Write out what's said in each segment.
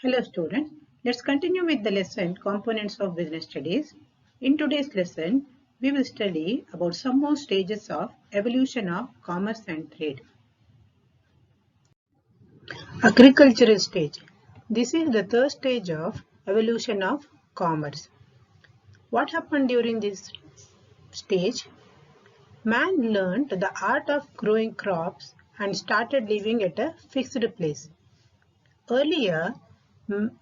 Hello students, let's continue with the lesson Components of Business Studies. In today's lesson, we will study about some more stages of evolution of commerce and trade. Agricultural stage. This is the third stage of evolution of commerce. What happened during this stage? Man learned the art of growing crops and started living at a fixed place. Earlier,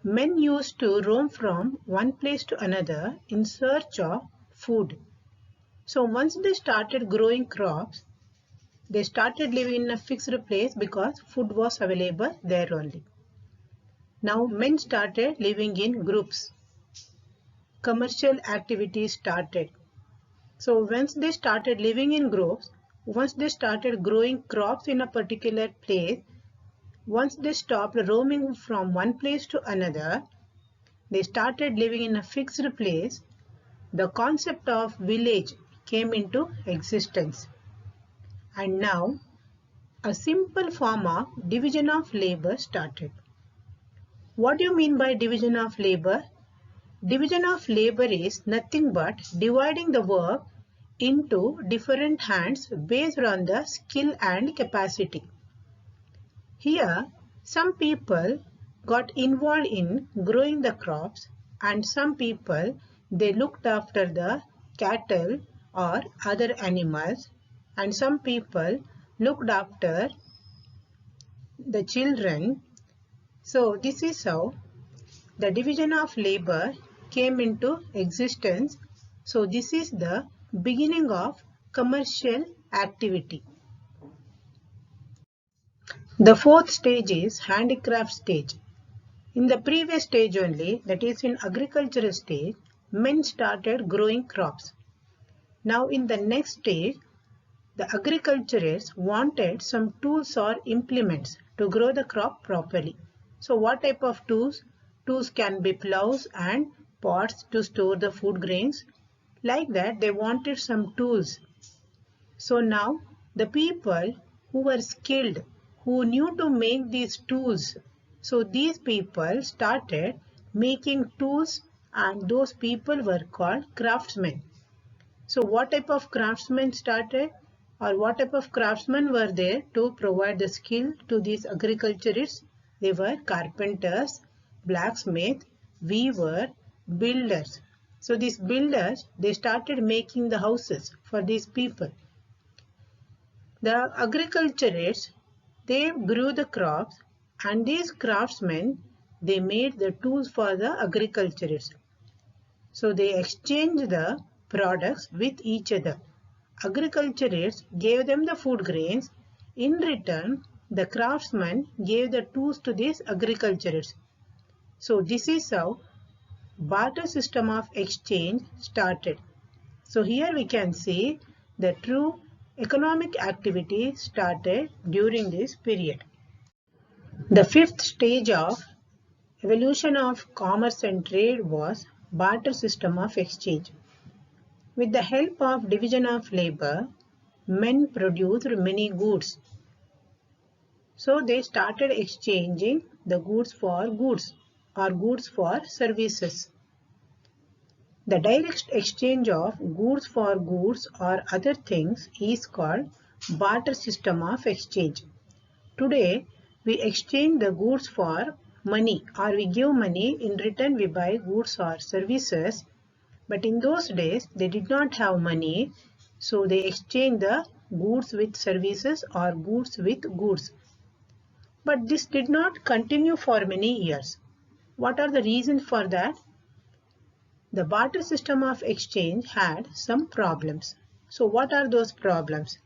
men used to roam from one place to another in search of food. So once they started growing crops, they started living in a fixed place because food was available there only. Now men started living in groups. Commercial activities started. So once they started living in groups, once they started growing crops in a particular place, once they stopped roaming from one place to another, they started living in a fixed place, the concept of village came into existence. And now, a simple form of division of labor started. What do you mean by division of labor? Division of labor is nothing but dividing the work into different hands based on the skill and capacity. Here, some people got involved in growing the crops and some people they looked after the cattle or other animals and some people looked after the children. So this is how the division of labor came into existence. So this is the beginning of commercial activity. The fourth stage is handicraft stage. In the previous stage only, that is in agricultural stage, men started growing crops. Now in the next stage, the agriculturists wanted some tools or implements to grow the crop properly. So what type of tools? Tools can be plows and pots to store the food grains. Like that, they wanted some tools. So now the people who were skilled, who knew to make these tools, so these people started making tools and those people were called craftsmen. So what type of craftsmen started or what type of craftsmen were there to provide the skill to these agriculturists? They were carpenters, blacksmith, weaver, builders. So these builders, they started making the houses for these people. The agriculturists, they grew the crops and these craftsmen, they made the tools for the agriculturists. So they exchanged the products with each other. Agriculturists gave them the food grains. In return, the craftsmen gave the tools to these agriculturists. So this is how barter system of exchange started. So here we can see the true economic activity started during this period. The fifth stage of evolution of commerce and trade was barter system of exchange. With the help of division of labor, men produced many goods. So they started exchanging the goods for goods or goods for services. The direct exchange of goods for goods or other things is called barter system of exchange. Today, we exchange the goods for money or we give money, in return we buy goods or services. But in those days, they did not have money, so they exchanged the goods with services or goods with goods. But this did not continue for many years. What are the reasons for that? The barter system of exchange had some problems. So what are those problems?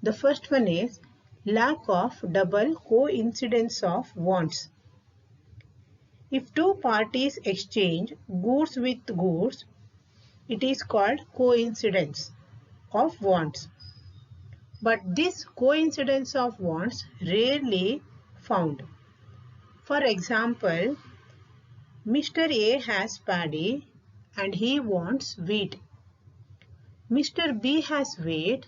The first one is lack of double coincidence of wants. If two parties exchange goods with goods, it is called coincidence of wants. But this coincidence of wants rarely found. For example, Mr. A has paddy and he wants wheat. Mr. B has wheat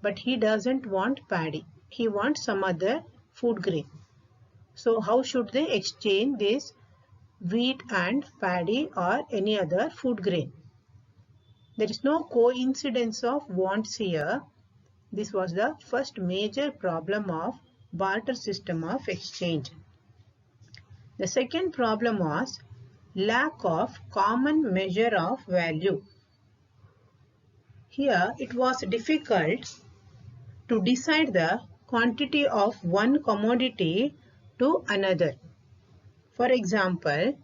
but he doesn't want paddy. He wants some other food grain. So how should they exchange this wheat and paddy or any other food grain. There is no coincidence of wants here. This was the first major problem of barter system of exchange. The second problem was lack of common measure of value. Here it was difficult to decide the quantity of one commodity to another. For example,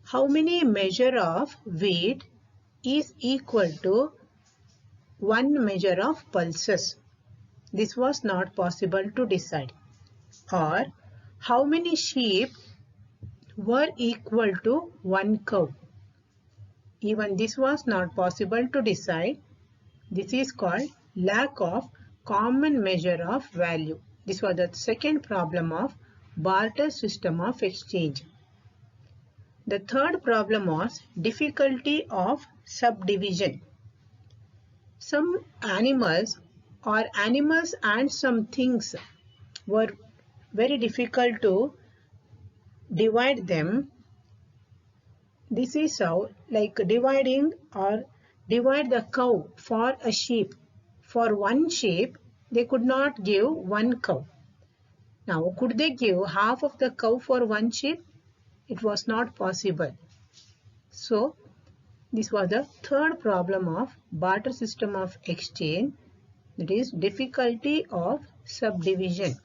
how many measure of wheat is equal to one measure of pulses? This was not possible to decide. Or how many sheep were equal to one cow? Even this was not possible to decide. This is called lack of common measure of value. This was the second problem of barter system of exchange. The third problem was difficulty of subdivision. Some animals or animals and some things were very difficult to divide them. This is how, like dividing or divide the cow for a sheep. For one sheep, they could not give one cow. Now, could they give half of the cow for one sheep? It was not possible. So, this was the third problem of barter system of exchange, that is difficulty of subdivision.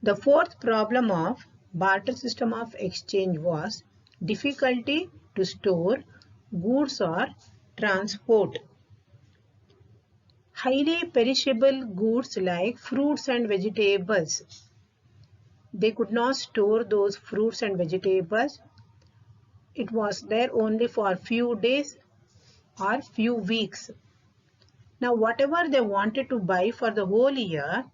The fourth problem of barter system of exchange was difficulty to store goods or transport. Highly perishable goods like fruits and vegetables, they could not store those fruits and vegetables. It was there only for few days or few weeks. Now whatever they wanted to buy for the whole year,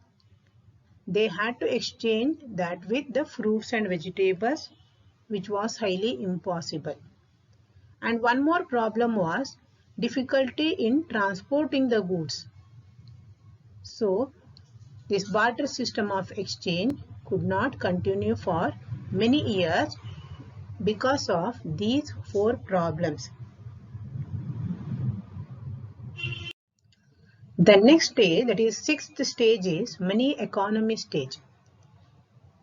they had to exchange that with the fruits and vegetables, which was highly impossible. And one more problem was difficulty in transporting the goods. So this barter system of exchange could not continue for many years because of these four problems. The next stage, that is sixth stage, is money economy stage.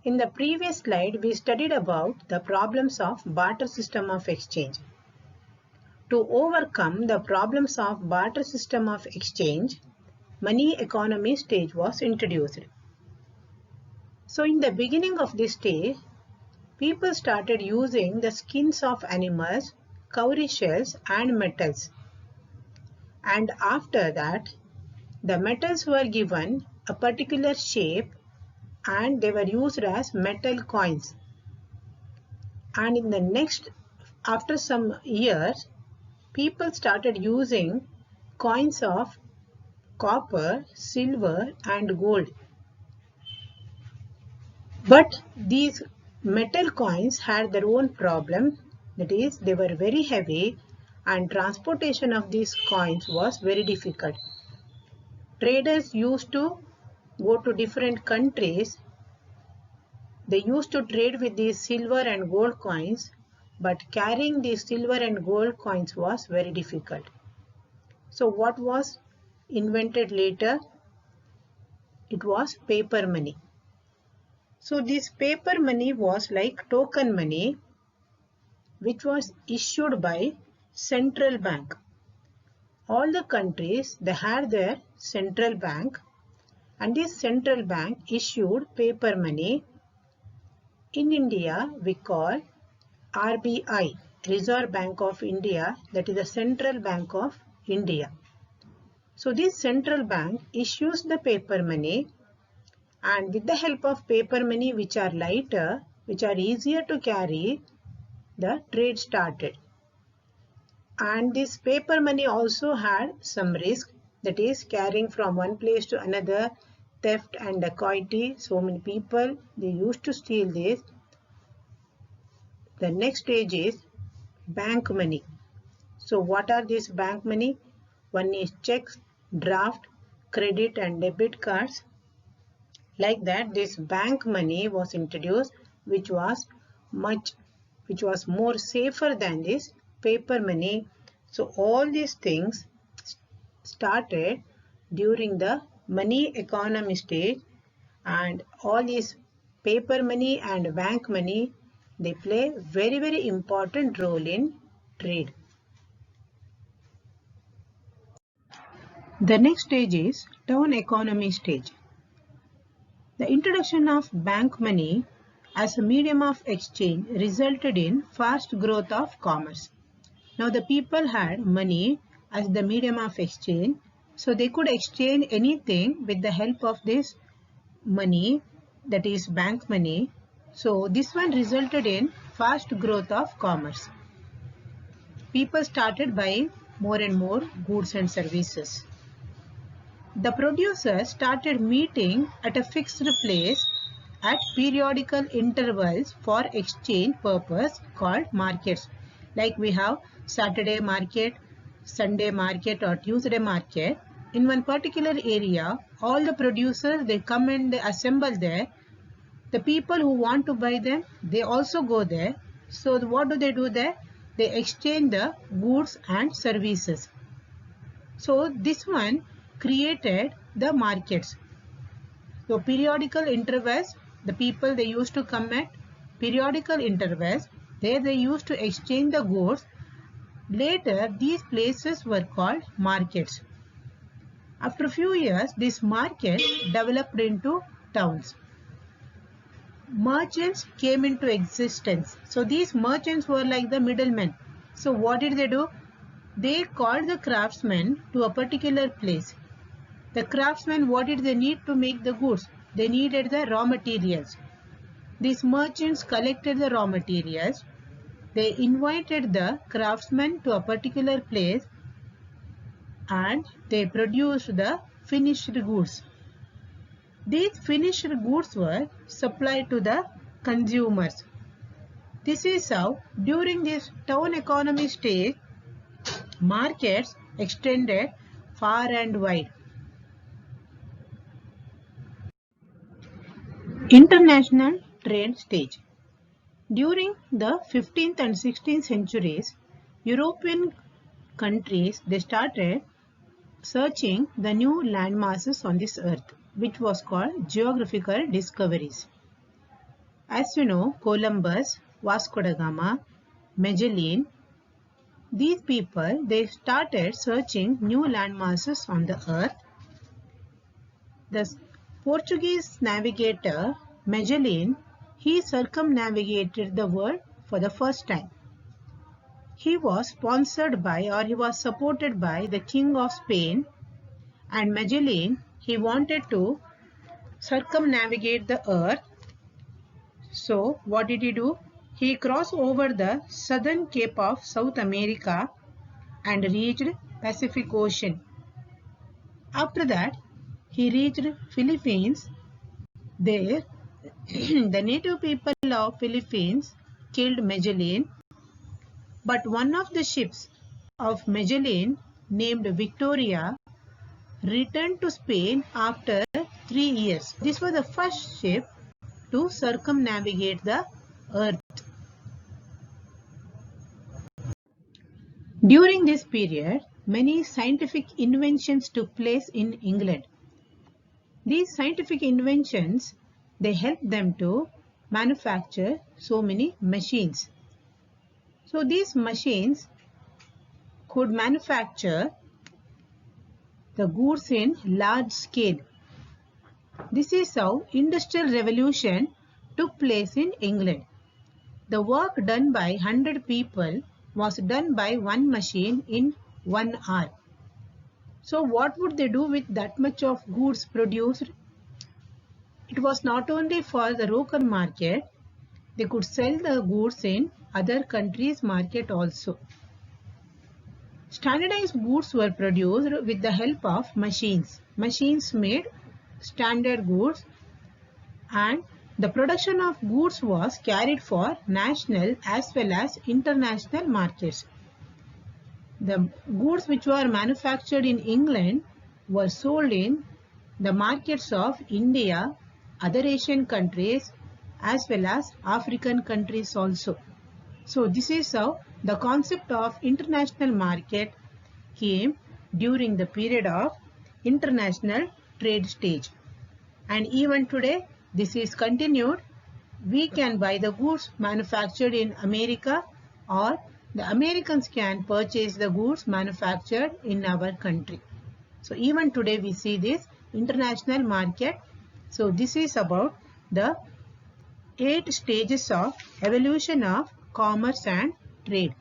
In the previous slide, we studied about the problems of barter system of exchange. To overcome the problems of barter system of exchange, money economy stage was introduced. So in the beginning of this stage, people started using the skins of animals, cowrie shells and metals. And after that, the metals were given a particular shape and they were used as metal coins. And in the next, after some years, people started using coins of copper, silver and gold. But these metal coins had their own problem, that is, they were very heavy and transportation of these coins was very difficult. Traders used to go to different countries. They used to trade with these silver and gold coins, but carrying these silver and gold coins was very difficult. So what was invented later? It was paper money. So this paper money was like token money, which was issued by central bank. All the countries, they had their central bank, and this central bank issued paper money. In India, we call RBI, Reserve Bank of India, that is the Central Bank of India. So this central bank issues the paper money, and with the help of paper money, which are lighter, which are easier to carry, the trade started. And this paper money also had some risk, that is carrying from one place to another, theft and dacoity. So many people, they used to steal this. The next stage is bank money. So what are these bank money? One is checks, draft, credit and debit cards. Like that, this bank money was introduced, which was much which was more safer than this paper money. So all these things started during the money economy stage, and all these paper money and bank money, they play very important role in trade. The next stage is town economy stage. The introduction of bank money as a medium of exchange resulted in fast growth of commerce. Now the people had money as the medium of exchange, so they could exchange anything with the help of this money, that is bank money. So this one resulted in fast growth of commerce. People started buying more and more goods and services. The producers started meeting at a fixed place at periodical intervals for exchange purpose called markets. Like we have Saturday market, Sunday market or Tuesday market. In one particular area, all the producers, they come and they assemble there. The people who want to buy them, they also go there. So what do they do there? They exchange the goods and services. So this one created the markets. So periodical intervals, the people, they used to come at periodical intervals. There they used to exchange the goods. Later these places were called markets. After a few years, these markets developed into towns. Merchants came into existence. So these merchants were like the middlemen. So what did they do? They called the craftsmen to a particular place. The craftsmen, what did they need to make the goods? They needed the raw materials. These merchants collected the raw materials. They invited the craftsmen to a particular place and they produced the finished goods. These finished goods were supplied to the consumers. This is how during this town economy stage, markets extended far and wide. International trade stage. During the 15th and 16th centuries, European countries, they started searching the new landmasses on this earth, which was called geographical discoveries. As you know, Columbus, Vasco da Gama, Magellan, these people, they started searching new landmasses on the earth. The Portuguese navigator Magellan, he circumnavigated the world for the first time. He was sponsored by, or he was supported by, the King of Spain, and Magellan, he wanted to circumnavigate the earth. So what did he do? He crossed over the southern cape of South America and reached Pacific Ocean. After that, he reached Philippines. There, the native people of Philippines killed Magellan, but one of the ships of Magellan, named Victoria, returned to Spain after 3 years. This was the first ship to circumnavigate the earth. During this period, many scientific inventions took place in England. These scientific inventions, they helped them to manufacture so many machines. So these machines could manufacture the goods in large scale. This is how Industrial Revolution took place in England. The work done by 100 people was done by one machine in 1 hour. So what would they do with that much of goods produced? It was not only for the local market, they could sell the goods in other countries' market also. Standardized goods were produced with the help of machines. Machines made standard goods, and the production of goods was carried for national as well as international markets. The goods which were manufactured in England were sold in the markets of India, other Asian countries as well as African countries also. So this is how the concept of international market came during the period of international trade stage. And even today this is continued. We can buy the goods manufactured in America, or the Americans can purchase the goods manufactured in our country. So even today we see this international market. So this is about the 8 stages of evolution of commerce and trade.